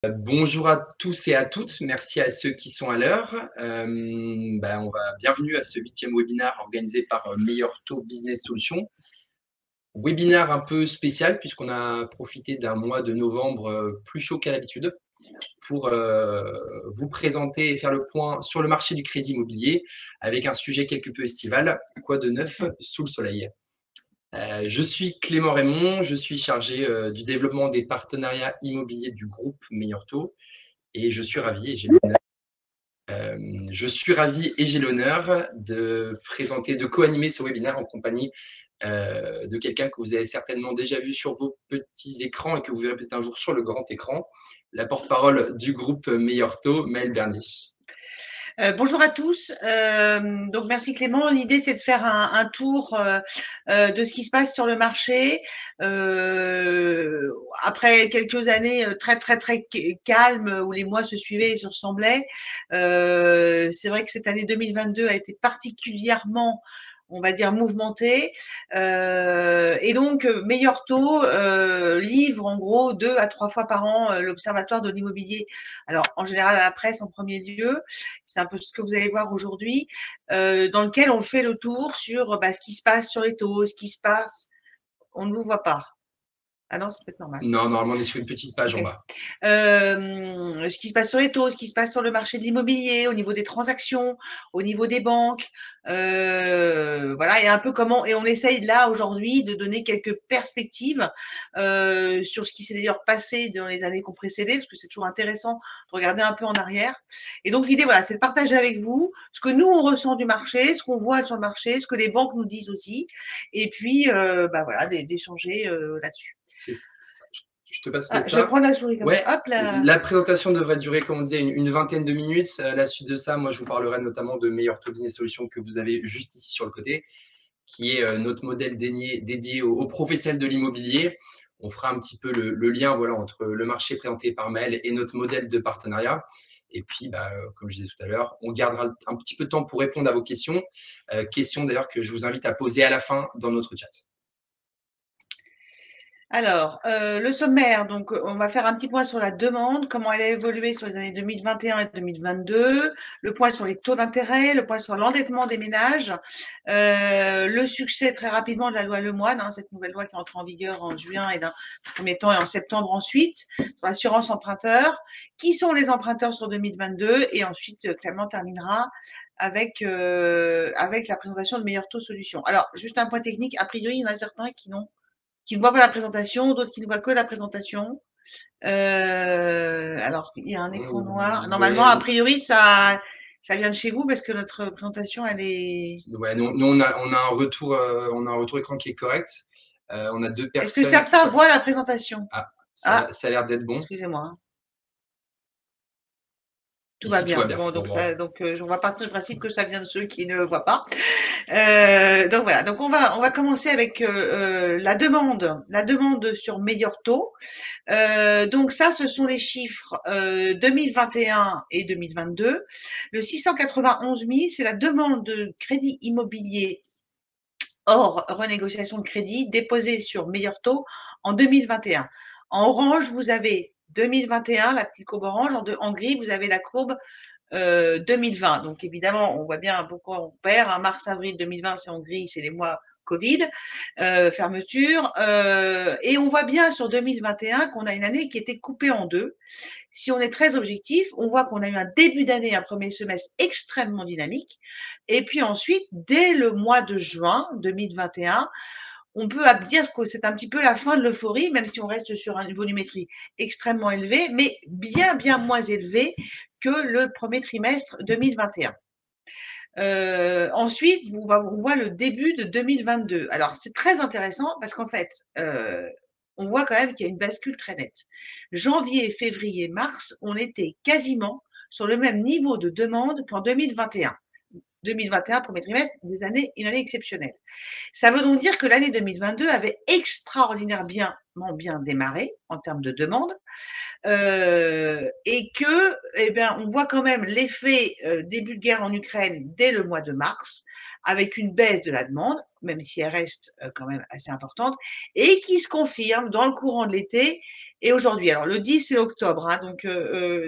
Bonjour à tous et à toutes. Merci à ceux qui sont à l'heure. Bienvenue à ce 8e webinaire organisé par Meilleur Taux Business Solutions. Webinaire un peu spécial puisqu'on a profité d'un mois de novembre plus chaud qu'à l'habitude pour vous présenter et faire le point sur le marché du crédit immobilier avec un sujet quelque peu estival. Quoi de neuf sous le soleil? Je suis Clément Raymond, je suis chargé du développement des partenariats immobiliers du groupe Meilleur Taux. Et je suis ravi et j'ai l'honneur de présenter, de co-animer ce webinaire en compagnie de quelqu'un que vous avez certainement déjà vu sur vos petits écrans et que vous verrez peut-être un jour sur le grand écran, la porte-parole du groupe Meilleur Taux, Maëlle Bernier. Bonjour à tous. Donc merci Clément. L'idée c'est de faire un tour de ce qui se passe sur le marché après quelques années très calmes où les mois se suivaient et se ressemblaient. C'est vrai que cette année 2022 a été particulièrement, on va dire, mouvementée. Et donc Meilleur Taux livre en gros 2 à 3 fois par an l'Observatoire de l'immobilier. Alors en général à la presse en premier lieu. C'est un peu ce que vous allez voir aujourd'hui, dans lequel on fait le tour sur ce qui se passe sur les taux, ce qui se passe. On ne vous voit pas. Ah non, c'est peut-être normal. Non, normalement, on est sur une petite page en bas. Ce qui se passe sur les taux, ce qui se passe sur le marché de l'immobilier, au niveau des transactions, au niveau des banques. Voilà, et un peu comment, et on essaye là aujourd'hui de donner quelques perspectives sur ce qui s'est d'ailleurs passé dans les années qu'on précédait, parce que c'est toujours intéressant de regarder un peu en arrière. Et donc l'idée, voilà, c'est de partager avec vous ce que nous on ressent du marché, ce qu'on voit sur le marché, ce que les banques nous disent aussi, et puis voilà, d'échanger là-dessus. Je te passe peut-être Je ça. prends la souris comme Ouais, ça. Hop là. la présentation devrait durer, comme on disait, une vingtaine de minutes. À la suite de ça, moi, je vous parlerai notamment de Meilleur Taux Business Solutions que vous avez juste ici sur le côté, qui est notre modèle dédié aux professionnels de l'immobilier. On fera un petit peu le lien voilà, entre le marché présenté par Maëlle et notre modèle de partenariat. Et puis, comme je disais tout à l'heure, on gardera un petit peu de temps pour répondre à vos questions. Questions d'ailleurs que je vous invite à poser à la fin dans notre chat. Alors, le sommaire, donc on va faire un petit point sur la demande, comment elle a évolué sur les années 2021 et 2022, le point sur les taux d'intérêt, le point sur l'endettement des ménages, le succès très rapidement de la loi Lemoine, cette nouvelle loi qui entre en vigueur en juin et d'un premier temps et en septembre ensuite, sur l'assurance emprunteur, qui sont les emprunteurs sur 2022 et ensuite Clément terminera avec la présentation de Meilleur Taux Solutions. Alors, juste un point technique, a priori, il y en a certains qui ne voient pas la présentation, d'autres qui ne voient que la présentation. Alors, il y a un écran noir. Normalement, a priori, ça vient de chez vous parce que notre présentation, elle est. Ouais, nous on a un retour écran qui est correct. On a deux Est-ce que personnes certains voient la présentation? Ah, Ah, ça a l'air d'être bon. excusez-moi. Tout va Ici, tout va bien. bien. Bon, Bon, on va partir du principe que ça vient de ceux qui ne voient pas. Donc voilà. Donc on va commencer avec la demande sur Meilleur Taux. Donc ça, ce sont les chiffres 2021 et 2022. Le 691 000, c'est la demande de crédit immobilier hors renégociation de crédit déposée sur Meilleur Taux en 2021. En orange, vous avez 2021, la petite courbe orange. En gris, vous avez la courbe 2020. Donc évidemment, on voit bien pourquoi on perd. Mars, avril 2020, c'est en gris, c'est les mois Covid, fermeture. Et on voit bien sur 2021 qu'on a une année qui était coupée en deux. Si on est très objectif, on voit qu'on a eu un début d'année, un premier semestre extrêmement dynamique. Et puis ensuite, dès le mois de juin 2021, on peut dire que c'est un petit peu la fin de l'euphorie, même si on reste sur une volumétrie extrêmement élevée, mais bien moins élevée que le premier trimestre 2021. Ensuite, on voit le début de 2022. Alors, c'est très intéressant parce qu'en fait, on voit quand même qu'il y a une bascule très nette. Janvier, février, mars, on était quasiment sur le même niveau de demande qu'en 2021. 2021, premier trimestre, une année exceptionnelle. Ça veut donc dire que l'année 2022 avait extraordinairement bien démarré en termes de demande et que, on voit quand même l'effet début de guerre en Ukraine dès le mois de mars, avec une baisse de la demande, même si elle reste quand même assez importante, et qui se confirme dans le courant de l'été et aujourd'hui. Alors, le 10, c'est octobre, hein, donc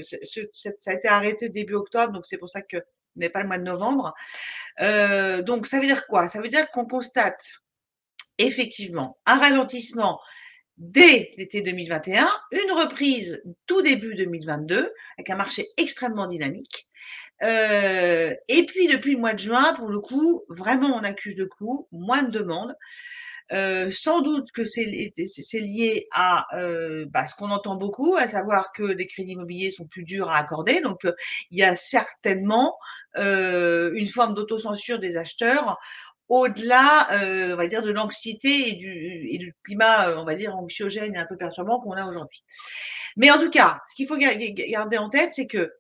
ça a été arrêté début octobre, donc c'est pour ça que n'est pas le mois de novembre. Donc, ça veut dire quoi? Ça veut dire qu'on constate effectivement un ralentissement dès l'été 2021, une reprise tout début 2022, avec un marché extrêmement dynamique. Et puis depuis le mois de juin, pour le coup, vraiment on accuse le coup, moins de demandes. Sans doute que c'est lié à ce qu'on entend beaucoup, à savoir que les crédits immobiliers sont plus durs à accorder. Donc, il y a certainement une forme d'autocensure des acheteurs au-delà, on va dire, de l'anxiété et du climat, on va dire, anxiogène et un peu perturbant qu'on a aujourd'hui. Mais en tout cas, ce qu'il faut garder en tête, c'est que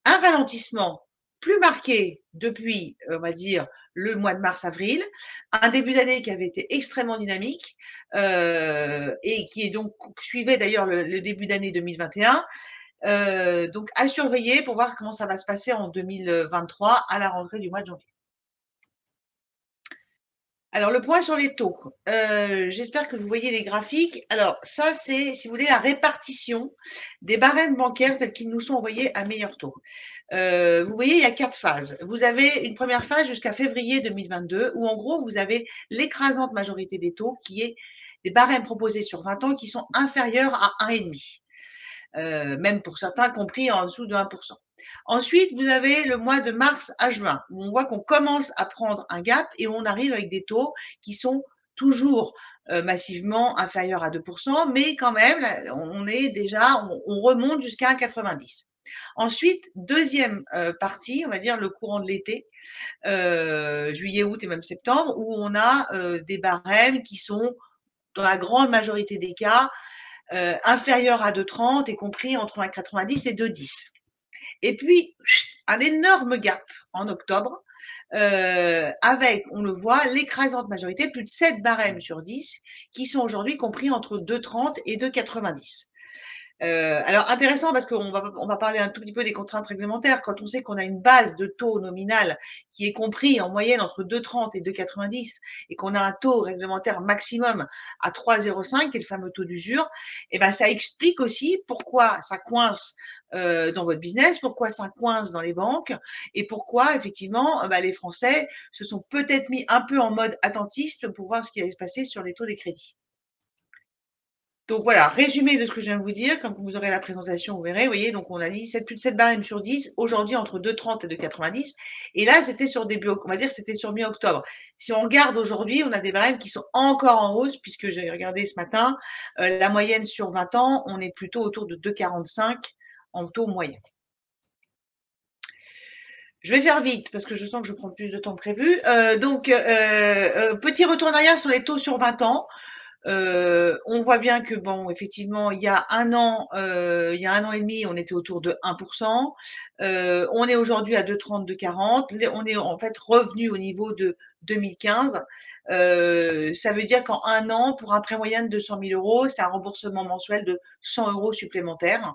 un ralentissement plus marqué depuis, on va dire, le mois de mars-avril, un début d'année qui avait été extrêmement dynamique et qui est donc suivait d'ailleurs le début d'année 2021. Donc à surveiller pour voir comment ça va se passer en 2023 à la rentrée du mois de janvier. Alors, le point sur les taux. J'espère que vous voyez les graphiques. Alors, ça, c'est, si vous voulez, la répartition des barèmes bancaires tels qu'ils nous sont envoyés à meilleur taux. Vous voyez, il y a 4 phases. Vous avez une première phase jusqu'à février 2022 où, en gros, vous avez l'écrasante majorité des taux qui est des barèmes proposés sur 20 ans qui sont inférieurs à 1,5. Même pour certains compris en dessous de 1%. Ensuite, vous avez le mois de mars à juin, où on voit qu'on commence à prendre un gap et on arrive avec des taux qui sont toujours massivement inférieurs à 2%, mais quand même, on est déjà, on remonte jusqu'à 1,90. Ensuite, deuxième partie, on va dire le courant de l'été, juillet, août et même septembre, où on a des barèmes qui sont, dans la grande majorité des cas, inférieurs à 2,30 et compris entre 1,90 et 2,10. Et puis, un énorme gap en octobre, avec, on le voit, l'écrasante majorité, plus de 7 barèmes sur 10, qui sont aujourd'hui compris entre 2,30 et 2,90. Alors intéressant parce qu'on va parler un tout petit peu des contraintes réglementaires. Quand on sait qu'on a une base de taux nominal qui est compris en moyenne entre 2,30 et 2,90 et qu'on a un taux réglementaire maximum à 3,05, qui est le fameux taux d'usure, et ben ça explique aussi pourquoi ça coince dans votre business, pourquoi ça coince dans les banques et pourquoi effectivement les Français se sont peut-être mis un peu en mode attentiste pour voir ce qui allait se passer sur les taux des crédits. Donc voilà, résumé de ce que je viens de vous dire, quand vous aurez la présentation, vous verrez, vous voyez, donc on a dit plus de 7 barèmes sur 10, aujourd'hui entre 2,30 et 2,90, et là c'était sur début, on va dire c'était sur mi-octobre. Si on regarde aujourd'hui, on a des barèmes qui sont encore en hausse, puisque j'ai regardé ce matin, la moyenne sur 20 ans, on est plutôt autour de 2,45 en taux moyen. Je vais faire vite parce que je sens que je prends plus de temps que prévu. Petit retour en arrière sur les taux sur 20 ans. On voit bien que bon, effectivement, il y a un an et demi, on était autour de 1%. On est aujourd'hui à 2,30, 2,40. On est en fait revenu au niveau de 2015. Ça veut dire qu'en un an, pour un prêt moyen de 200 000 euros, c'est un remboursement mensuel de 100 euros supplémentaires.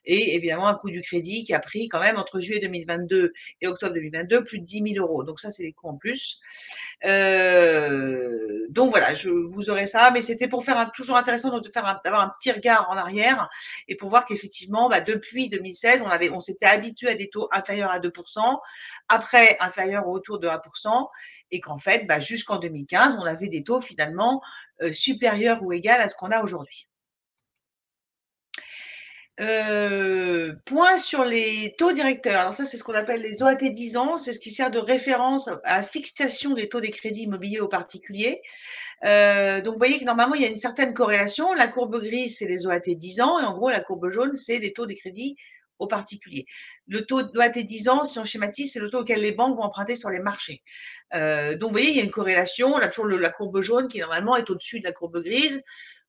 Et évidemment, un coût du crédit qui a pris quand même entre juillet 2022 et octobre 2022 plus de 10 000 euros. Donc ça, c'est les coûts en plus. Donc voilà, vous aurez ça, mais c'était pour faire toujours intéressant d'avoir un petit regard en arrière et pour voir qu'effectivement, depuis 2016, on s'était habitué à des taux inférieurs à 2%, après inférieurs autour de 1%, et qu'en fait, jusqu'en 2015, on avait des taux finalement supérieurs ou égaux à ce qu'on a aujourd'hui. Point sur les taux directeurs. Alors ça, c'est ce qu'on appelle les OAT 10 ans. C'est ce qui sert de référence à la fixation des taux des crédits immobiliers aux particuliers. Donc, vous voyez que normalement, il y a une certaine corrélation. La courbe grise, c'est les OAT 10 ans. Et en gros, la courbe jaune, c'est les taux des crédits aux particuliers. Le taux d'OAT 10 ans, si on schématise, c'est le taux auquel les banques vont emprunter sur les marchés. Donc, vous voyez, il y a une corrélation. On a toujours la courbe jaune qui, normalement, est au-dessus de la courbe grise.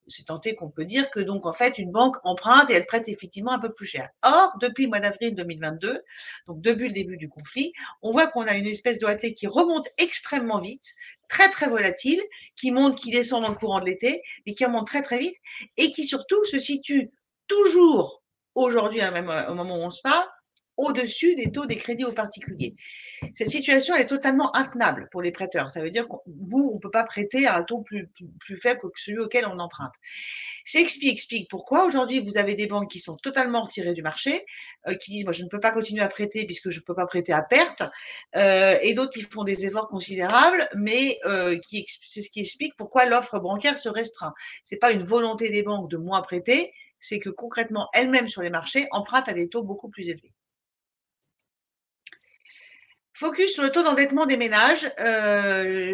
C'est tenté qu'on peut dire que donc en fait une banque emprunte et elle prête effectivement un peu plus cher. Or, depuis le mois d'avril 2022, donc depuis le début du conflit, on voit qu'on a une espèce d'OAT qui remonte extrêmement vite, très très volatile, qui monte, qui descend dans le courant de l'été, et qui remonte très très vite, et qui surtout se situe toujours aujourd'hui, même au moment où on se parle, au-dessus des taux des crédits aux particuliers. Cette situation est totalement intenable pour les prêteurs. Ça veut dire qu'on on ne peut pas prêter à un taux plus faible que celui auquel on emprunte. C'est explique pourquoi aujourd'hui vous avez des banques qui sont totalement retirées du marché, qui disent moi je ne peux pas continuer à prêter puisque je ne peux pas prêter à perte, et d'autres qui font des efforts considérables, mais c'est ce qui explique pourquoi l'offre bancaire se restreint. C'est pas une volonté des banques de moins prêter, c'est que concrètement elles-mêmes sur les marchés empruntent à des taux beaucoup plus élevés. Focus sur le taux d'endettement des ménages,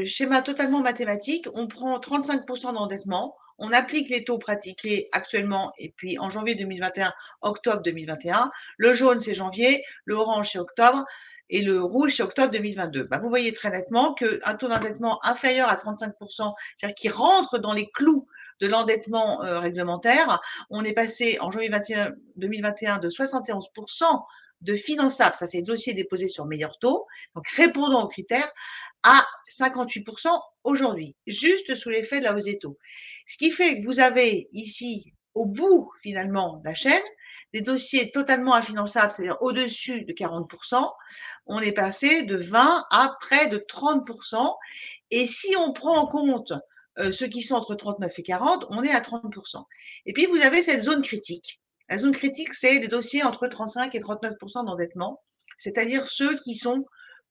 schéma totalement mathématique. On prend 35% d'endettement, on applique les taux pratiqués actuellement et puis en janvier 2021, octobre 2021. Le jaune, c'est janvier, le orange, c'est octobre et le rouge, c'est octobre 2022. Bah, vous voyez très nettement qu'un taux d'endettement inférieur à 35%, c'est-à-dire qui rentre dans les clous de l'endettement réglementaire, on est passé en janvier 2021 de 71% de finançables, ça c'est dossier déposé sur meilleur taux, donc répondant aux critères, à 58% aujourd'hui, juste sous l'effet de la hausse des taux. Ce qui fait que vous avez ici, au bout finalement de la chaîne, des dossiers totalement infinançables, c'est-à-dire au-dessus de 40%, on est passé de 20 à près de 30%. Et si on prend en compte ceux qui sont entre 39 et 40, on est à 30%. Et puis vous avez cette zone critique. La zone critique, c'est les dossiers entre 35 et 39% d'endettement, c'est-à-dire ceux qui sont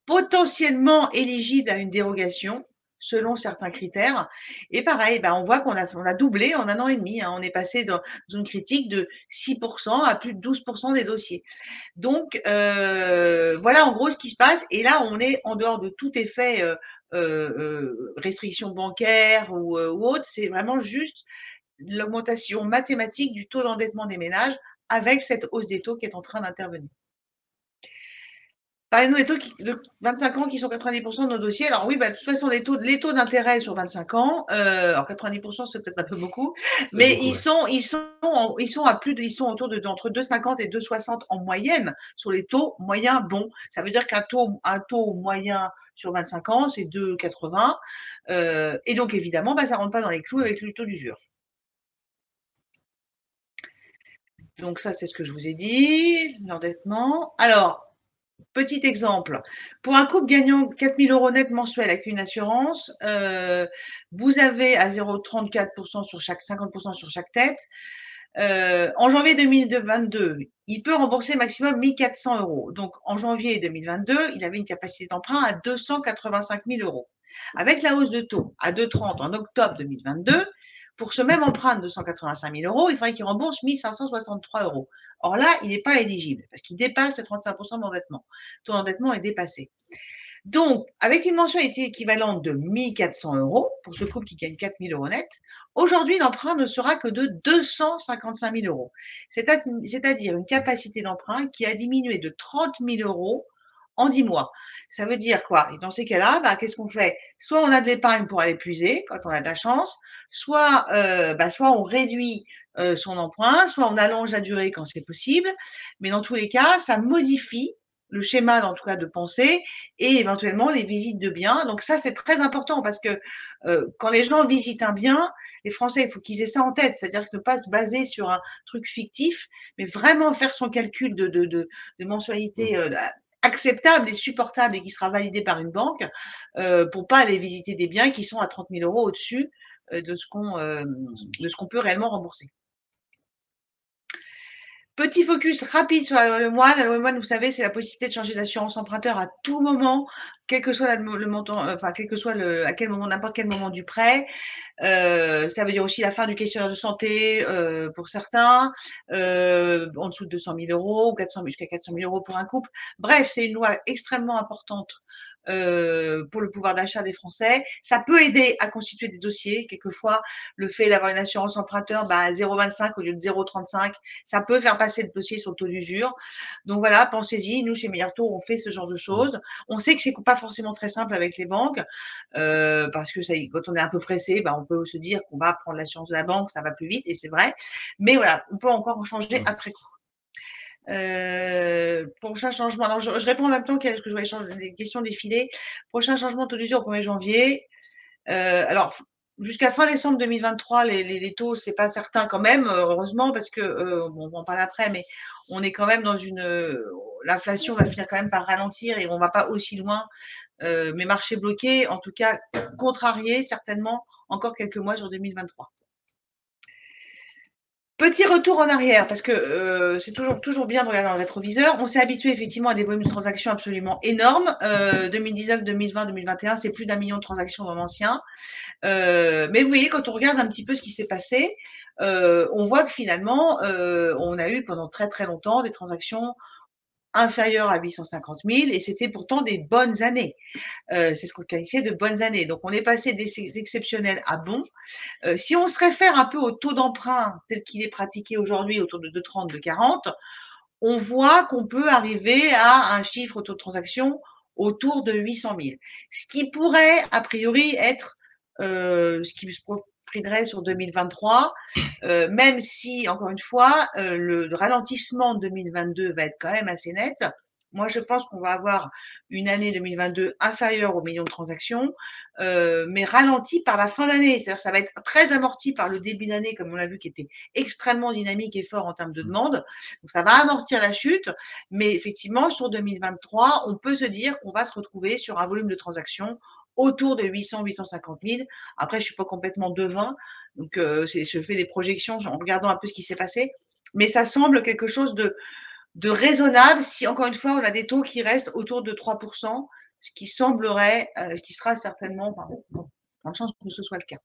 potentiellement éligibles à une dérogation selon certains critères. Et pareil, on voit qu'on a doublé en un an et demi. On est passé dans zone critique de 6% à plus de 12% des dossiers. Donc, voilà en gros ce qui se passe. Et là, on est en dehors de tout effet restriction bancaire ou autre. C'est vraiment juste l'augmentation mathématique du taux d'endettement des ménages avec cette hausse des taux qui est en train d'intervenir. Parlez-nous des taux de 25 ans qui sont 90% de nos dossiers. Alors oui, de toute façon, les taux d'intérêt sur 25 ans, alors 90% c'est peut-être un peu beaucoup, mais ils sont autour de entre 2,50 et 2,60 en moyenne sur les taux moyens bons. Ça veut dire qu'un taux moyen sur 25 ans, c'est 2,80. Et donc évidemment, ça rentre pas dans les clous avec le taux d'usure. Donc ça, c'est ce que je vous ai dit, l'endettement. Alors, petit exemple, pour un couple gagnant 4 000 € net mensuels avec une assurance, vous avez à 0,34% sur chaque 50% sur chaque tête. En janvier 2022, il peut rembourser maximum 1 400 €. Donc en janvier 2022, il avait une capacité d'emprunt à 285 000 €. Avec la hausse de taux à 2,30 en octobre 2022, pour ce même emprunt de 285 000 €, il faudrait qu'il rembourse 1 563 €. Or là, il n'est pas éligible parce qu'il dépasse les 35% d'endettement. Le taux d'endettement est dépassé. Donc, avec une mensualité équivalente de 1 400 € pour ce couple qui gagne 4 000 € net, aujourd'hui, l'emprunt ne sera que de 255 000 €. C'est-à-dire une capacité d'emprunt qui a diminué de 30 000 € en 10 mois. Ça veut dire quoi? Et dans ces cas-là, qu'est-ce qu'on fait? Soit on a de l'épargne pour aller puiser quand on a de la chance, soit on réduit son emprunt, soit on allonge la durée quand c'est possible. Mais dans tous les cas, ça modifie le schéma, en tout cas, de pensée et éventuellement les visites de biens. Donc ça, c'est très important parce que quand les gens visitent un bien, les Français, il faut qu'ils aient ça en tête, c'est-à-dire ne pas se baser sur un truc fictif, mais vraiment faire son calcul de mensualité acceptable et supportable et qui sera validé par une banque pour pas aller visiter des biens qui sont à 30 000 € au-dessus de ce qu'on peut réellement rembourser. Petit focus rapide sur la loi Lemoine. La loi Lemoine, vous savez, c'est la possibilité de changer d'assurance emprunteur à tout moment, quel que soit le montant, quel que soit à quel moment, n'importe quel moment du prêt. Ça veut dire aussi la fin du questionnaire de santé pour certains, en dessous de 200 000 € ou jusqu'à 400 000 € pour un couple. Bref, c'est une loi extrêmement importante pour le pouvoir d'achat des Français. Ça peut aider à constituer des dossiers. Quelquefois, le fait d'avoir une assurance emprunteur à 0,25 au lieu de 0,35, ça peut faire passer le dossier sur le taux d'usure. Donc voilà, pensez-y. Nous, chez Meilleur Taux, on fait ce genre de choses. On sait que c'est pas forcément très simple avec les banques parce que quand on est un peu pressé, on peut se dire qu'on va prendre l'assurance de la banque, ça va plus vite et c'est vrai. Mais voilà, on peut encore en changer après coup. Prochain changement. Alors, je réponds en même temps que je vais changer les questions défilées. Prochain changement taux d'usure au 1er janvier. Alors, jusqu'à fin décembre 2023, les taux, c'est pas certain quand même, heureusement, parce que, on va en parler après, mais on est quand même dans l'inflation va finir quand même par ralentir et on ne va pas aussi loin, mais marché bloqué, en tout cas contrarié certainement encore quelques mois sur 2023. Petit retour en arrière, parce que c'est toujours bien de regarder dans le rétroviseur. On s'est habitué effectivement à des volumes de transactions absolument énormes. 2019, 2020, 2021, c'est plus d'1 million de transactions dans l'ancien. Mais vous voyez, quand on regarde un petit peu ce qui s'est passé, on voit que finalement, on a eu pendant très très longtemps des transactions inférieures à 850 000 et c'était pourtant des bonnes années. C'est ce qu'on qualifiait de bonnes années. Donc on est passé des exceptionnels à bons. Si on se réfère un peu au taux d'emprunt tel qu'il est pratiqué aujourd'hui, autour de 2,30, 2,40, on voit qu'on peut arriver à un chiffre taux de transaction autour de 800 000. Ce qui pourrait, a priori, être ce qui se profilerait sur 2023, même si, encore une fois, le ralentissement de 2022 va être quand même assez net. Moi, je pense qu'on va avoir une année 2022 inférieure aux millions de transactions, mais ralentie par la fin d'année. C'est-à-dire que ça va être très amorti par le début d'année, comme on l'a vu, qui était extrêmement dynamique et fort en termes de demande. Donc, ça va amortir la chute, mais effectivement, sur 2023, on peut se dire qu'on va se retrouver sur un volume de transactions autour de 800, 850 000. Après, je suis pas complètement devin, donc je fais des projections en regardant un peu ce qui s'est passé, mais ça semble quelque chose de raisonnable si, encore une fois, on a des taux qui restent autour de 3%, ce qui semblerait, ce qui sera certainement, dans le sens que ce soit le cas.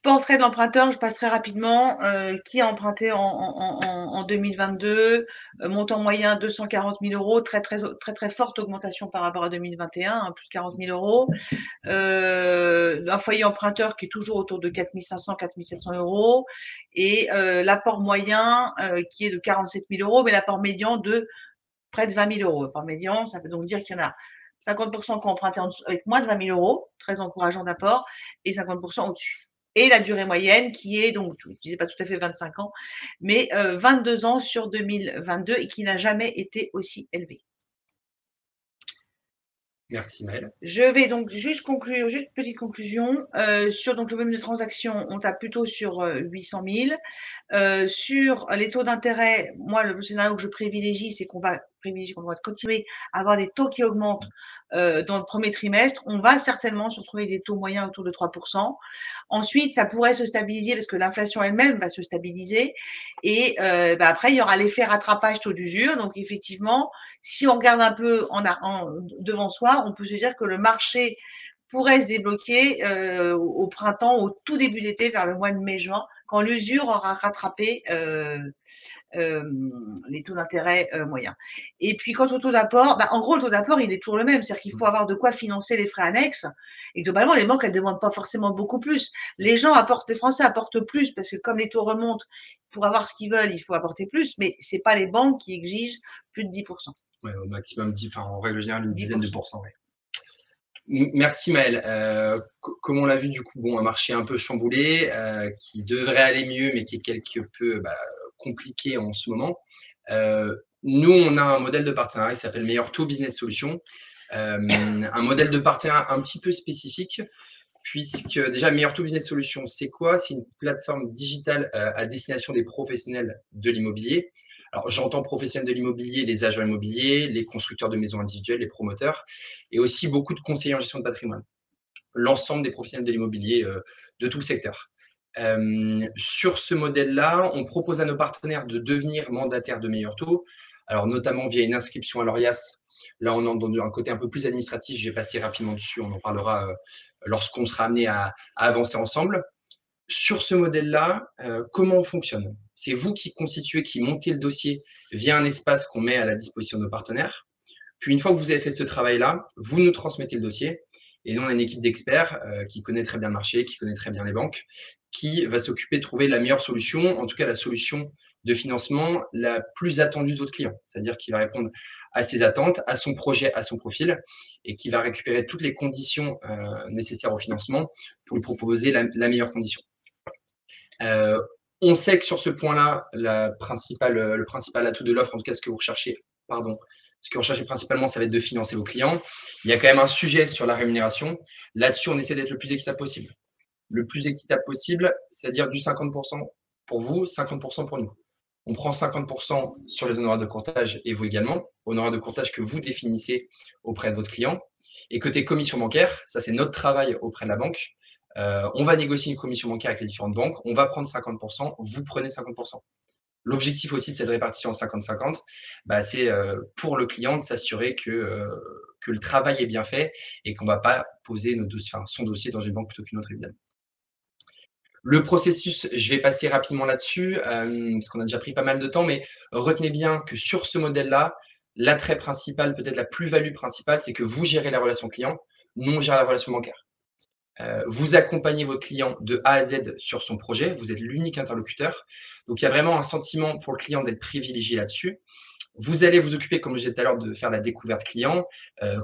Portrait de l'emprunteur, je passe très rapidement. Qui a emprunté en 2022? Montant moyen 240 000 euros, très forte augmentation par rapport à 2021, hein, plus de 40 000 euros. Un foyer emprunteur qui est toujours autour de 4 500, 4 700 euros. Et l'apport moyen qui est de 47 000 euros, mais l'apport médian de près de 20 000 euros. L'apport médian, ça veut donc dire qu'il y en a 50% qui ont emprunté avec moins de 20 000 euros, très encourageant d'apport, et 50% au-dessus. Et la durée moyenne qui est donc, je ne disais pas tout à fait 25 ans, mais 22 ans sur 2022 et qui n'a jamais été aussi élevée. Merci Maëlle. Je vais donc juste conclure, juste petite conclusion. Sur donc, le volume de transactions, on tape plutôt sur 800 000. Sur les taux d'intérêt, moi, le scénario que je privilégie, c'est qu'on va continuer à avoir des taux qui augmentent dans le premier trimestre. On va certainement se retrouver des taux moyens autour de 3%. Ensuite, ça pourrait se stabiliser parce que l'inflation elle-même va se stabiliser. Et après, il y aura l'effet rattrapage taux d'usure. Donc, effectivement, si on regarde un peu devant soi, on peut se dire que le marché pourrait se débloquer au printemps, au tout début d'été, vers le mois de mai-juin, quand l'usure aura rattrapé les taux d'intérêt moyens. Et puis, quant au taux d'apport, en gros, le taux d'apport, il est toujours le même. C'est-à-dire qu'il faut avoir de quoi financer les frais annexes. Et globalement, les banques, elles ne demandent pas forcément beaucoup plus. Les Français apportent plus parce que comme les taux remontent, pour avoir ce qu'ils veulent, il faut apporter plus. Mais ce n'est pas les banques qui exigent plus de 10%. Ouais, au maximum 10, en règle générale, une dizaine de pourcents. Ouais. Merci Maëlle. Comme on l'a vu, du coup, un marché un peu chamboulé, qui devrait aller mieux, mais qui est quelque peu compliqué en ce moment. Nous, on a un modèle de partenariat qui s'appelle Meilleur Taux Business Solutions. Un modèle de partenariat un petit peu spécifique, puisque déjà, Meilleur Taux Business Solutions, c'est quoi? C'est une plateforme digitale à destination des professionnels de l'immobilier. Alors, j'entends professionnels de l'immobilier, les agents immobiliers, les constructeurs de maisons individuelles, les promoteurs, et aussi beaucoup de conseillers en gestion de patrimoine. L'ensemble des professionnels de l'immobilier de tout le secteur. Sur ce modèle-là, on propose à nos partenaires de devenir mandataires de Meilleur Taux, alors notamment via une inscription à l'ORIAS. Là, on entre dans un côté un peu plus administratif, je vais passer rapidement dessus, on en parlera lorsqu'on sera amené à avancer ensemble. Sur ce modèle-là, comment on fonctionne? C'est vous qui constituez, qui montez le dossier via un espace qu'on met à la disposition de nos partenaires. Puis, une fois que vous avez fait ce travail-là, vous nous transmettez le dossier. Et nous, on a une équipe d'experts qui connaît très bien le marché, qui connaît très bien les banques, qui va s'occuper de trouver la meilleure solution, en tout cas la solution de financement la plus attendue de votre client. C'est-à-dire qui va répondre à ses attentes, à son projet, à son profil, et qui va récupérer toutes les conditions nécessaires au financement pour lui proposer la meilleure condition. On sait que sur ce point-là, le principal atout de l'offre, en tout cas ce que vous recherchez, ce que vous recherchez principalement, ça va être de financer vos clients. Il y a quand même un sujet sur la rémunération. Là-dessus, on essaie d'être le plus équitable possible. Le plus équitable possible, c'est-à-dire du 50% pour vous, 50% pour nous. On prend 50% sur les honoraires de courtage et vous également, honoraires de courtage que vous définissez auprès de votre client. Et côté commission bancaire, ça c'est notre travail auprès de la banque. On va négocier une commission bancaire avec les différentes banques, on va prendre 50%, vous prenez 50%. L'objectif aussi de cette répartition en 50-50, c'est pour le client de s'assurer que le travail est bien fait et qu'on ne va pas poser son dossier dans une banque plutôt qu'une autre, évidemment. Le processus, je vais passer rapidement là-dessus, parce qu'on a déjà pris pas mal de temps, mais retenez bien que sur ce modèle-là, l'attrait principal, peut-être la plus-value principale, c'est que vous gérez la relation client, nous on gère la relation bancaire. Vous accompagnez votre client de A à Z sur son projet, vous êtes l'unique interlocuteur. Donc il y a vraiment un sentiment pour le client d'être privilégié là-dessus. Vous allez vous occuper, comme je disais tout à l'heure, de faire la découverte client,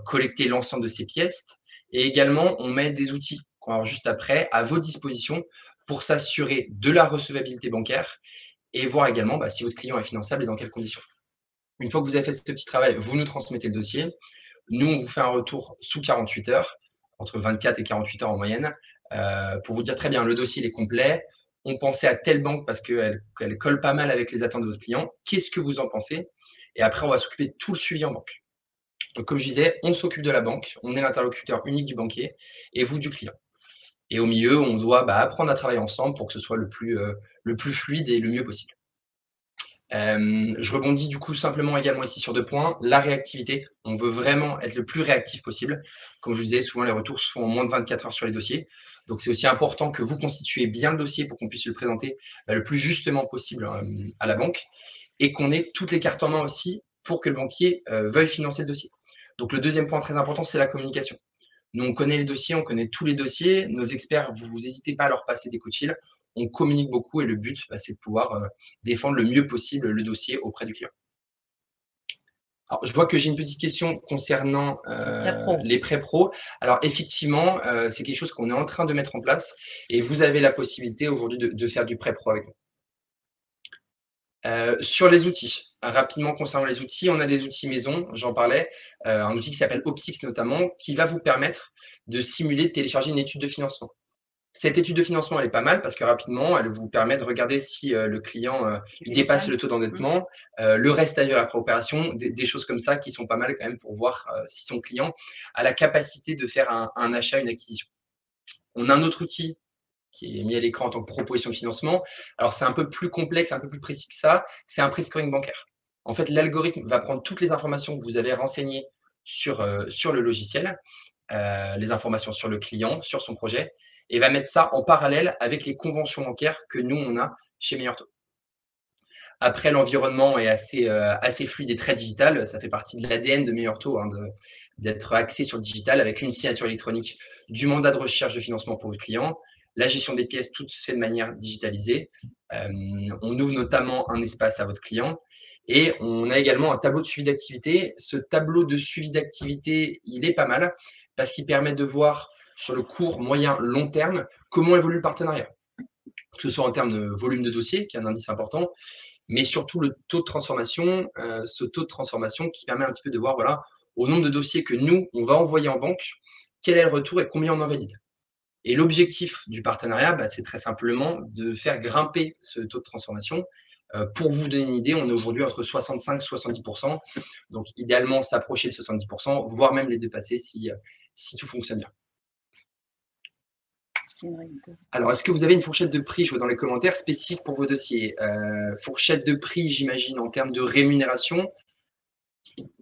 collecter l'ensemble de ses pièces. Et également, on met des outils qu'on va voir juste après à vos dispositions pour s'assurer de la recevabilité bancaire et voir également si votre client est finançable et dans quelles conditions. Une fois que vous avez fait ce petit travail, vous nous transmettez le dossier. Nous, on vous fait un retour sous 48 heures, entre 24 et 48 heures en moyenne, pour vous dire très bien, le dossier est complet. On pensait à telle banque parce qu'elle colle pas mal avec les attentes de votre client. Qu'est-ce que vous en pensez? Et après, on va s'occuper de tout le suivi en banque. Donc, comme je disais, on s'occupe de la banque, on est l'interlocuteur unique du banquier et vous du client. Et au milieu, on doit apprendre à travailler ensemble pour que ce soit le plus fluide et le mieux possible. Je rebondis du coup simplement également ici sur 2 points. La réactivité, on veut vraiment être le plus réactif possible. Comme je vous disais, souvent les retours se font en moins de 24 heures sur les dossiers. Donc c'est aussi important que vous constituez bien le dossier pour qu'on puisse le présenter le plus justement possible à la banque et qu'on ait toutes les cartes en main aussi pour que le banquier veuille financer le dossier. Donc le deuxième point très important, c'est la communication. Nous, on connaît les dossiers, on connaît tous les dossiers. Nos experts, vous n'hésitez pas à leur passer des coups de fil. On communique beaucoup et le but, c'est de pouvoir défendre le mieux possible le dossier auprès du client. Alors, je vois que j'ai une petite question concernant les prêts pro. Alors, effectivement, c'est quelque chose qu'on est en train de mettre en place et vous avez la possibilité aujourd'hui de faire du prêt pro avec nous. Sur les outils, rapidement concernant les outils, on a des outils maison, j'en parlais, un outil qui s'appelle Optix notamment, qui va vous permettre de simuler, de télécharger une étude de financement. Cette étude de financement, elle est pas mal parce que rapidement, elle vous permet de regarder si le client il dépasse le taux d'endettement, le reste à vivre après opération, des choses comme ça qui sont pas mal quand même pour voir si son client a la capacité de faire un achat, une acquisition. On a un autre outil qui est mis à l'écran en tant que proposition de financement. Alors, c'est un peu plus complexe, un peu plus précis que ça. C'est un pre-scoring bancaire. En fait, l'algorithme va prendre toutes les informations que vous avez renseignées sur le logiciel, les informations sur le client, sur son projet, et va mettre ça en parallèle avec les conventions bancaires que nous, on a chez Meilleur Taux. Après, l'environnement est assez fluide et très digital. Ça fait partie de l'ADN de Meilleur Taux, d'être axé sur le digital avec une signature électronique du mandat de recherche de financement pour le client. La gestion des pièces, tout se fait de manière digitalisée. On ouvre notamment un espace à votre client et on a également un tableau de suivi d'activité. Ce tableau de suivi d'activité, il est pas mal parce qu'il permet de voir sur le court, moyen, long terme comment évolue le partenariat. Que ce soit en termes de volume de dossier, qui est un indice important, mais surtout le taux de transformation, ce taux de transformation qui permet un petit peu de voir, voilà, au nombre de dossiers que nous, on va envoyer en banque, quel est le retour et combien on en valide. Et l'objectif du partenariat, c'est très simplement de faire grimper ce taux de transformation. Pour vous donner une idée, on est aujourd'hui entre 65 et 70%. Donc, idéalement, s'approcher de 70%, voire même les dépasser si tout fonctionne bien. Alors, est-ce que vous avez une fourchette de prix, je vois dans les commentaires, spécifique pour vos dossiers? Fourchette de prix, j'imagine, en termes de rémunération.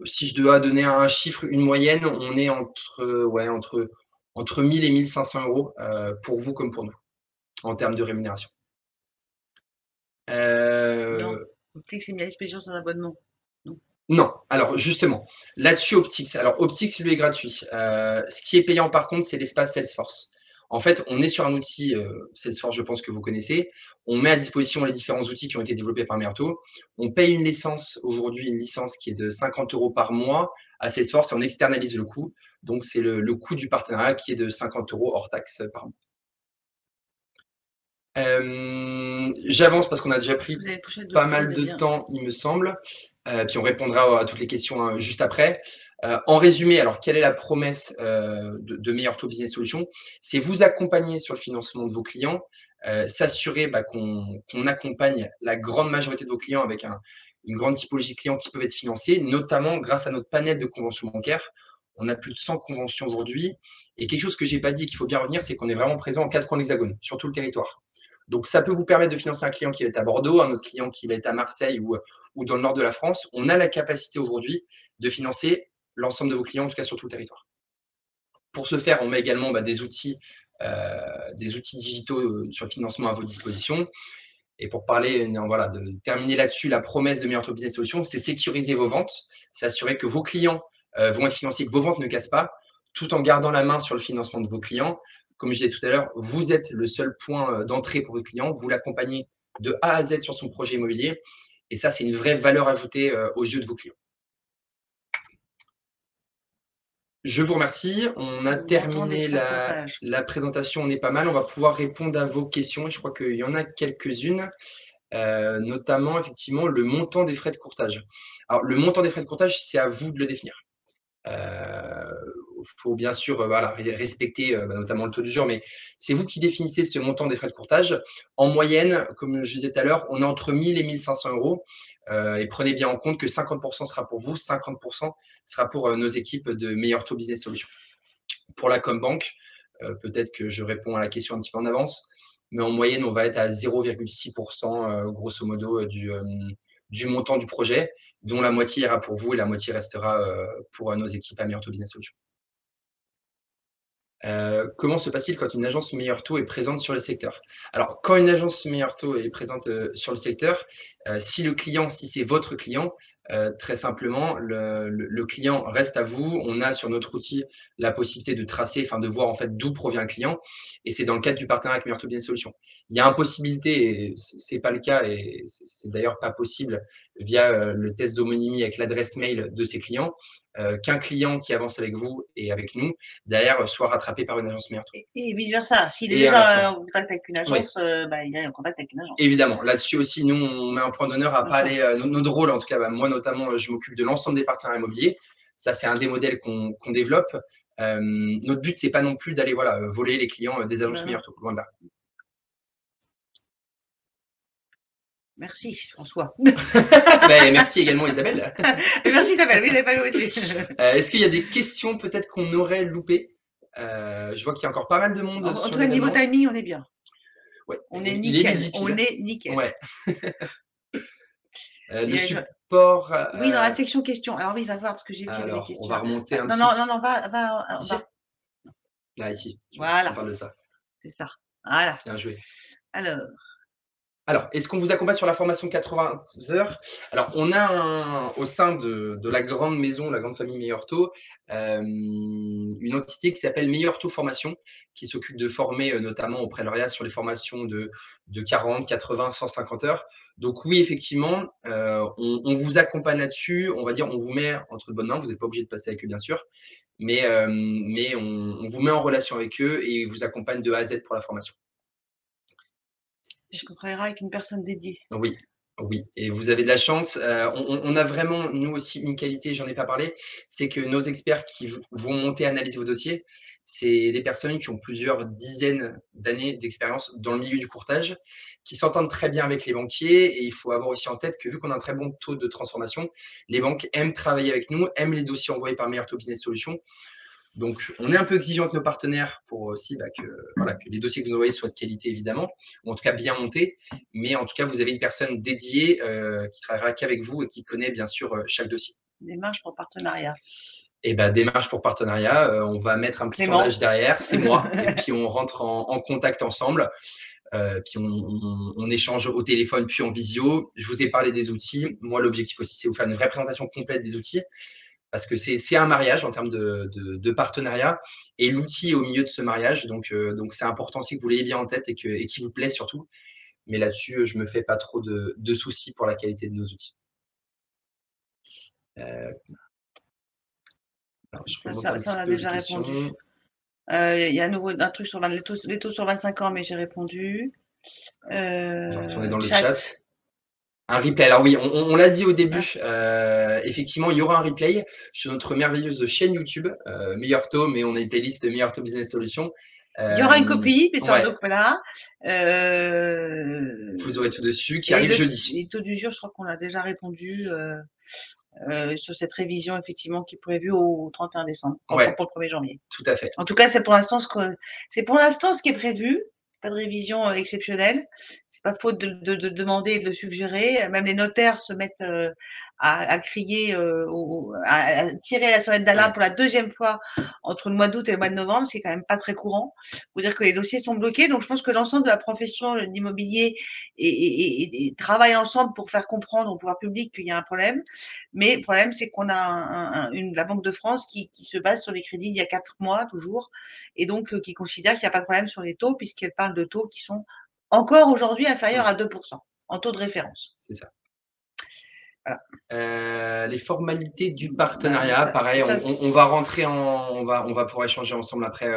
Si je dois donner un chiffre, une moyenne, on est entre 1000 et 1500 euros pour vous comme pour nous, en termes de rémunération. Non, Optix, c'est mis à disposition son abonnement. Non, alors justement, là-dessus, Optix. Alors, Optix, lui, est gratuit. Ce qui est payant, par contre, c'est l'espace Salesforce. En fait, on est sur un outil Salesforce, je pense que vous connaissez. On met à disposition les différents outils qui ont été développés par Meilleur Taux. On paye une licence, aujourd'hui, une licence qui est de 50 euros par mois à Salesforce et on externalise le coût. Donc, c'est le coût du partenariat qui est de 50 euros hors taxe par mois. J'avance parce qu'on a déjà pris pas mal de temps, il me semble. Puis on répondra à toutes les questions juste après. En résumé, alors quelle est la promesse de Meilleur Taux Business Solutions? C'est vous accompagner sur le financement de vos clients s'assurer qu'on accompagne la grande majorité de vos clients avec une grande typologie de clients qui peuvent être financés, notamment grâce à notre panel de conventions bancaires. On a plus de 100 conventions aujourd'hui. Et quelque chose que je n'ai pas dit et qu'il faut bien retenir, c'est qu'on est vraiment présent en 4 coins de l'Hexagone, sur tout le territoire. Donc, ça peut vous permettre de financer un client qui va être à Bordeaux, un autre client qui va être à Marseille ou dans le nord de la France. On a la capacité aujourd'hui de financer l'ensemble de vos clients, en tout cas sur tout le territoire. Pour ce faire, on met également des outils digitaux sur le financement à votre disposition. Et pour parler, voilà, de terminer là-dessus, la promesse de Meilleur Taux Business Solutions, c'est sécuriser vos ventes, c'est assurer que vos clients vont être financés, que vos ventes ne cassent pas, tout en gardant la main sur le financement de vos clients. Comme je disais tout à l'heure, vous êtes le seul point d'entrée pour vos clients. Vous l'accompagnez de A à Z sur son projet immobilier. Et ça, c'est une vraie valeur ajoutée aux yeux de vos clients. Je vous remercie. On a terminé la présentation. On est pas mal. On va pouvoir répondre à vos questions. Et je crois qu'il y en a quelques-unes, notamment effectivement le montant des frais de courtage. Alors, le montant des frais de courtage, c'est à vous de le définir. Faut bien sûr respecter notamment le taux d'usure, mais c'est vous qui définissez ce montant des frais de courtage. En moyenne, comme je disais tout à l'heure, on est entre 1000 et 1500 euros. Et prenez bien en compte que 50% sera pour vous, 50% sera pour nos équipes de Meilleur Taux Business Solutions. Pour la Combank, peut-être que je réponds à la question un petit peu en avance, mais en moyenne, on va être à 0,6% grosso modo du montant du projet, dont la moitié ira pour vous et la moitié restera pour nos équipes à Meilleur Taux Business Solutions. Comment se passe-t-il quand une agence Meilleur Taux est présente sur le secteur? Alors, quand une agence Meilleur Taux est présente sur le secteur, si c'est votre client, très simplement, le client reste à vous. On a sur notre outil la possibilité de tracer, de voir en fait d'où provient le client. Et c'est dans le cadre du partenariat avec Meilleur Taux Business Solutions. Il y a une possibilité, et ce n'est pas le cas, et c'est d'ailleurs pas possible via le test d'homonymie avec l'adresse mail de ses clients, qu'un client qui avance avec vous et avec nous, derrière, soit rattrapé par une agence Meilleur Taux. Et vice-versa. S'il est déjà en contact avec une agence, il est en contact avec une agence. Évidemment. Là-dessus aussi, nous, on met un point d'honneur à ne pas aller… Notre rôle, en tout cas, moi notamment, je m'occupe de l'ensemble des partenaires immobiliers. Ça, c'est un des modèles qu'on développe. Notre but, ce n'est pas non plus d'aller voler les clients des agences Meilleur Taux, loin de là. Merci, François. Merci également, Isabelle. Merci, Isabelle. Oui, je n'avais pas vu aussi. Est-ce qu'il y a des questions peut-être qu'on aurait loupées? Je vois qu'il y a encore pas mal de monde. En tout cas, niveau timing, on est bien. Ouais. On est nickel. On est nickel. Ouais. Le support. Oui, dans la section questions. Alors oui, va voir parce que j'ai vu qu'il y avait des questions. On va remonter un petit peu. Non, va. Là, ici. Voilà. On parle de ça. C'est ça. Voilà. Bien joué. Alors, est-ce qu'on vous accompagne sur la formation 80 heures? Alors, on a au sein de la grande maison, la grande famille Meilleur Taux, une entité qui s'appelle Meilleur Taux Formation, qui s'occupe de former notamment au Préloria sur les formations de 40, 80, 150 heures. Donc oui, effectivement, on vous accompagne là-dessus. On va dire, on vous met entre de bonnes mains. Vous n'êtes pas obligé de passer avec eux, bien sûr. Mais on vous met en relation avec eux et vous accompagne de A à Z pour la formation. Je travaillerai avec une personne dédiée. Oui, et vous avez de la chance. On a vraiment, nous aussi, une qualité, j'en ai pas parlé, c'est que nos experts qui vont monter, analyser vos dossiers, c'est des personnes qui ont plusieurs dizaines d'années d'expérience dans le milieu du courtage, qui s'entendent très bien avec les banquiers. Et il faut avoir aussi en tête que vu qu'on a un très bon taux de transformation, les banques aiment travailler avec nous, aiment les dossiers envoyés par Meilleur Taux Business Solutions. Donc, on est un peu exigeant avec nos partenaires pour aussi que les dossiers que vous envoyez soient de qualité, évidemment, ou en tout cas bien montés. Mais en tout cas, vous avez une personne dédiée qui travaillera qu'avec vous et qui connaît bien sûr chaque dossier. Démarche pour partenariat. Démarche pour partenariat, on va mettre un petit sondage derrière, c'est moi, et puis on rentre en contact ensemble. Puis on échange au téléphone, puis en visio. Je vous ai parlé des outils. Moi, l'objectif aussi, c'est de vous faire une vraie présentation complète des outils. Parce que c'est un mariage en termes de partenariat et l'outil est au milieu de ce mariage. Donc c'est important aussi que vous l'ayez bien en tête et qu'il vous plaît surtout. Mais là-dessus, je ne me fais pas trop de soucis pour la qualité de nos outils. Ça, on a déjà répondu. Il y a à nouveau un truc sur les taux sur 25 ans, mais j'ai répondu. On va retourner dans le chat. Un replay. Alors oui, on l'a dit au début, effectivement, il y aura un replay sur notre merveilleuse chaîne YouTube, Meilleur Taux, mais on a une playlist Meilleur Taux Business Solutions. Il y aura une copie, puis ça, Ouais, donc voilà. vous aurez tout dessus, qui Et arrive le jeudi. taux d'usure, je crois qu'on a déjà répondu sur cette révision, effectivement, qui est prévue au 31 décembre, Ouais, pour le 1er janvier. tout à fait. En tout cas, c'est pour l'instant ce qui est prévu. Pas de révision exceptionnelle. C'est pas faute de demander et de le suggérer. Même les notaires se mettent à crier, à tirer la sonnette d'alarme Ouais. pour la deuxième fois entre le mois d'août et le mois de novembre, ce qui est quand même pas très courant. Faut dire que les dossiers sont bloqués. Donc, je pense que l'ensemble de la profession de l'immobilier et travaille ensemble pour faire comprendre au pouvoir public qu'il y a un problème. Mais le problème, c'est qu'on a la Banque de France qui se base sur les crédits d'il y a 4 mois toujours, et donc qui considère qu'il n'y a pas de problème sur les taux, puisqu'elle parle de taux qui sont encore aujourd'hui inférieurs à 2% en taux de référence. C'est ça. Voilà. Les formalités du partenariat, Ça, pareil, ça, on va rentrer on va pouvoir échanger ensemble après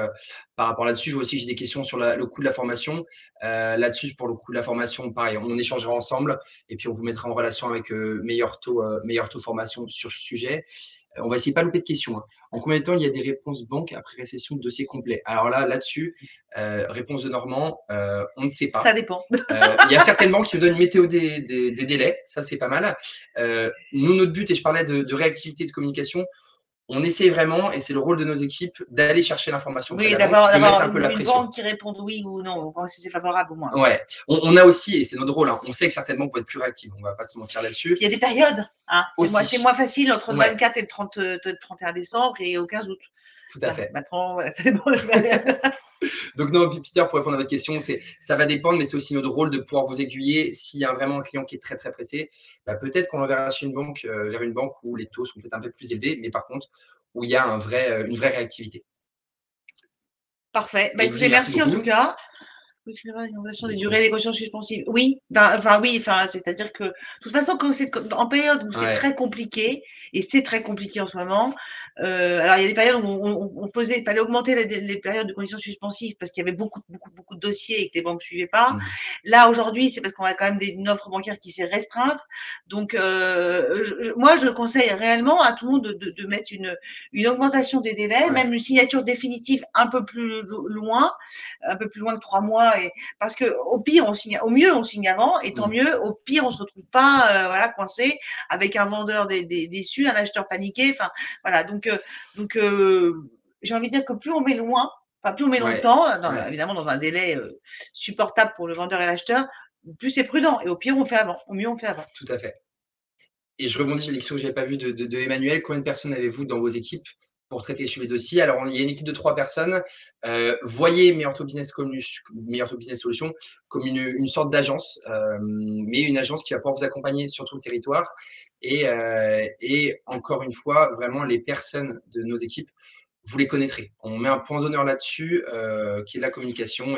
par rapport là-dessus. Je vois aussi que j'ai des questions sur le coût de la formation. Là-dessus, pour le coût de la formation, pareil, on échangera ensemble et puis on vous mettra en relation avec meilleur taux formation sur ce sujet. On va essayer de pas louper de questions, hein. En combien de temps il y a des réponses banques après réception de dossier complet? Alors là-dessus, réponse de Normand, on ne sait pas. Ça dépend. Il y a certaines banques qui vous donnent une météo des délais, ça c'est pas mal. Nous, notre but, et je parlais de réactivité de communication, on essaie vraiment, et c'est le rôle de nos équipes, d'aller chercher l'information auprès Oui, de la banque, de mettre un peu la une pression. banque qui réponde oui ou non, voir si c'est favorable ou moins. Ouais, on a aussi, et c'est notre rôle, hein, on sait que certaines banques vont être plus réactives, on va pas se mentir là-dessus. Il y a des périodes, hein. Aussi. C'est moins facile entre le Ouais. 24 et le 31 décembre et au 15 août. Tout à fait. Maintenant, voilà, ça dépend des périodes. Donc non, Peter, pour répondre à votre question, ça va dépendre, mais c'est aussi notre rôle de pouvoir vous aiguiller. S'il y a vraiment un client qui est très très pressé, bah, peut-être qu'on l'enverra chez une banque, vers une banque où les taux sont peut-être un peu plus élevés, mais par contre où il y a une vraie réactivité. Parfait. Bah, Et écoutez, puis, merci en beaucoup. tout cas. L'innovation des durées des cautions suspensives. Oui, c'est-à-dire que, de toute façon, quand c'est en période où c'est Ouais. très compliqué, et c'est très compliqué en ce moment, alors il y a des périodes où il fallait augmenter les périodes de conditions suspensives parce qu'il y avait beaucoup de dossiers et que les banques ne suivaient pas. Là, aujourd'hui, c'est parce qu'on a quand même une offre bancaire qui s'est restreinte. Donc, moi, je conseille réellement à tout le monde de mettre une augmentation des délais, même une signature définitive un peu plus loin que 3 mois. Parce que au pire, au mieux, on signe avant, et tant mieux. Au pire, on se retrouve pas coincé avec un vendeur déçu, un acheteur paniqué. Enfin, voilà. Donc, j'ai envie de dire que plus on met loin, plus on met longtemps, évidemment dans un délai supportable pour le vendeur et l'acheteur, plus c'est prudent. Et au pire, on fait avant. Au mieux, on fait avant. Tout à fait. Et je rebondis sur les questions que je n'avais pas vues de Emmanuel. Combien de personnes avez-vous dans vos équipes pour traiter sur les dossiers? Alors, il y a une équipe de 3 personnes. Voyez Meilleur Taux Business Solutions comme une sorte d'agence, mais une agence qui va pouvoir vous accompagner sur tout le territoire. Et encore une fois, vraiment, les personnes de nos équipes, vous les connaîtrez. On met un point d'honneur là-dessus, qui est la communication.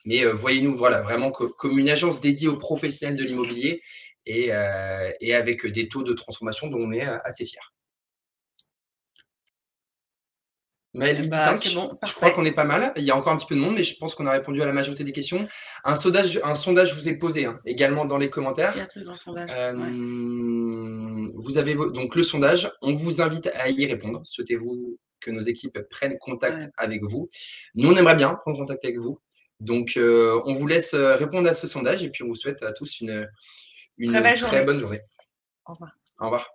Mais voyez-nous voilà, vraiment comme une agence dédiée aux professionnels de l'immobilier et avec des taux de transformation dont on est assez fiers. Maëlle, midi 5, c'est bon, je crois qu'on est pas mal. Il y a encore un petit peu de monde, mais je pense qu'on a répondu à la majorité des questions. Un sondage vous est posé également dans les commentaires. Il y a un truc dans le sondage. Vous avez donc le sondage. On vous invite à y répondre. Souhaitez-vous que nos équipes prennent contact avec vous? Nous, on aimerait bien prendre contact avec vous. Donc, on vous laisse répondre à ce sondage et puis on vous souhaite à tous une très bonne journée. Au revoir. Au revoir.